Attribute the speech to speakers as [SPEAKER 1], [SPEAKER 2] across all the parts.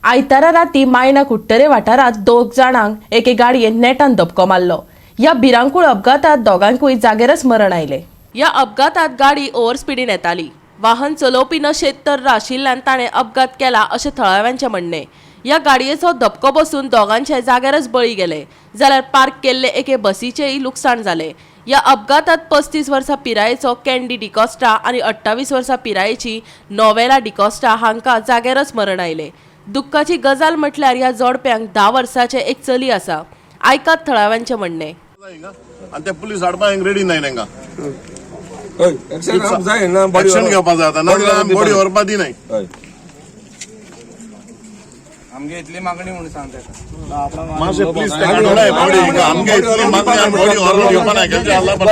[SPEAKER 1] आयतारा राती मायना कुट्टरे वाठारात 2 जाणांक एके गाडयेन नेटान धपको मारलो। या भिरांकूळ अपघातात दोगांकूय जागेरच मरण आयले। या अपघातात गाडी ओव्हर स्पीडीन येताली। वाहन चलोवपी नशेत तर आशिल्ल्यान ताणें अपघात केला अशें थळाव्यांचें म्हणणें। या गाडयेचो धपको बसून दोगांचे जागेरच बळी गेले, जाल्यार पार्क केल्ले एके बसीचेय लुकसाण जाले। या अपघातात 35 वर्सां पिरायेचो कॅन्डी डिकॉस्टा आनी 28 वर्सां पिरायेची नोवेला डिकॉस्टा हांकां जागेरच मरण आयले। दुख्खाची गजाल म्हटल्यार ह्या जोडप्यांक 10 वर्सांचे एक चली आसा। आयकात थळाव्यांचें म्हणणें।
[SPEAKER 2] आणि ते पुलीस हाडपाक रेडी नाही तांकां
[SPEAKER 3] एक्शन
[SPEAKER 2] घेवपाक जाय आतां बॉडी व्हरपाक दिनाय।
[SPEAKER 4] आमगे इतली मागणी म्हणून सांगता
[SPEAKER 2] मातशें प्लीज काडलाय बॉडी आमगे इतली मागणी आनी बॉडी व्हरून घेवपाक नाय केल्ले आल्ला पण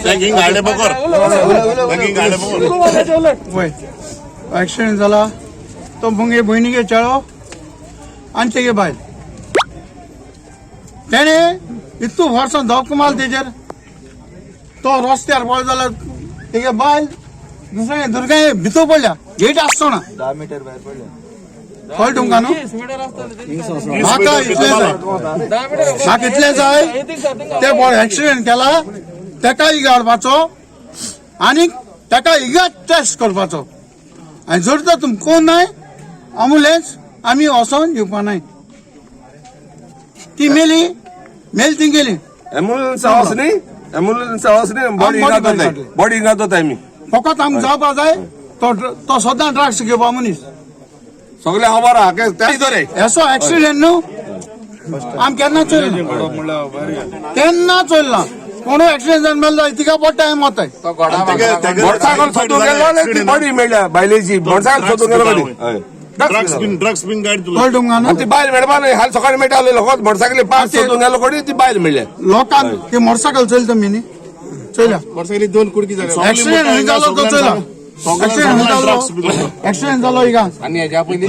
[SPEAKER 2] टॅकिंग गाडे बकर टॅकिंग गाडे बकर
[SPEAKER 5] वय ॲक्सिडेंट जाला तो मुगे भयणीगे चेडो आनी तेगे बायल तेणे इतू वर्सां धक्को मारलो तेजेर तो रस्त्यार पळय जाल्यार तेगे बायल दुसरे दुर्गाय भितर पडल्या गेट आसतना
[SPEAKER 4] 10 मीटर भायर पडल्या
[SPEAKER 5] कळ्ळें तुमकां न्हू म्हाका इतलें जाय ते पळय ॲक्सिडेंट केला तेका इगा हाडपाचो आनी तेका इगा टेस्ट करपाचो आनी जर तर तुमकां कोण नाय एम्बुलन्स आमी वचोन येवपा नाय ती मेली ती गेली
[SPEAKER 3] एम्बुलन्स वचनी बॉडी हिंगा दोताय आमी
[SPEAKER 5] फकत आमकां जावपा जाय तो सदां ड्रग्स घेवपा मनीस
[SPEAKER 3] सगळे खबर आहा ते
[SPEAKER 5] असो ॲक्सिडेंट न्हू आमी केन्ना चोयलना कोणू ॲक्सिडेंट जावन मेलो तिका बट टायम वताय
[SPEAKER 3] मोटरसायकल सोदून गेलो ती बॉडी मेळ्ळ्या बायलेची मोटरसायकल सोदून गेलो गाडी
[SPEAKER 2] ड्रग्स बीन गाडी तुला
[SPEAKER 5] कळ्ळें तुमकां न्हू
[SPEAKER 3] ती बायल मेळपा न्हय हाल सकाळी मेळटाले लोक मोटरसायकली पास सोदून गेलो कोणी ती बायल मेळ्ळ्या
[SPEAKER 5] लोकांक ती मोटरसायकल चलता मी न्ही चलया
[SPEAKER 4] मोटरसायकली 2 कुडकी जाल्या
[SPEAKER 5] ॲक्सिडेंट खंय जालो तो चला ॲक्सिडेंट जालो इका
[SPEAKER 4] आणि हेज्या पयलीं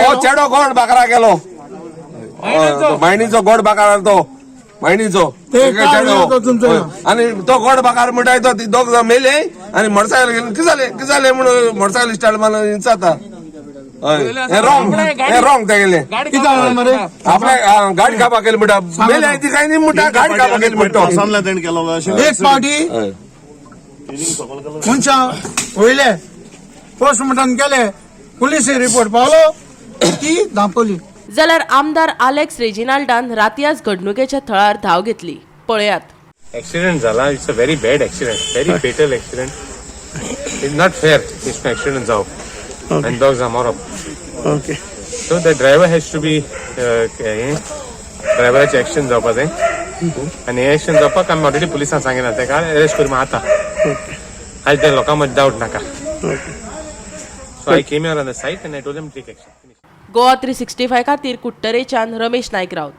[SPEAKER 3] हो चेडो गोड बाकरा गेलो मायणीचो गोड बाकार तो मायणीचो आणि तो गोड बाकार म्हणटाय तो ती दोग मेले आणि मोटरसायकल घेऊन किती जाले म्हणून मोटरसायकल स्टार्ट मारून इंचाता हे रॉंग ते गेले आपल्या गाडी कापा केली म्हणटा मेले ती काही नाही म्हणटा गाडी कापा केली म्हणतो
[SPEAKER 5] एक पावटी मनशां वयले पोस्टमॉर्टम केले पुलिस रिपोर्ट पावलो ती धांपली।
[SPEAKER 1] जाल्यार आमदार आलेक्स रेजिनाल्डान रातयाच घडणुकेच्या थळार धाव घेतली। पळयात।
[SPEAKER 6] एक्सिडेंट जाला it's a very bad accident very fatal accident it's not fair it's accident जावप आनी दोग मरप
[SPEAKER 5] okay
[SPEAKER 6] so the driver has to be ड्रायव्हराचें एक्शन जावपा जाय आनी हे एक्शन जावपाक आमी ऑलरेडी पुलिसांक सांगिना तेका अरेस्ट करून आता आज त्या लोकां मदीं डावट नाका so I came here on the site and I told them take action.
[SPEAKER 1] Goa 365 खातीर कुट्टरेच्यान रमेश नायक रावत।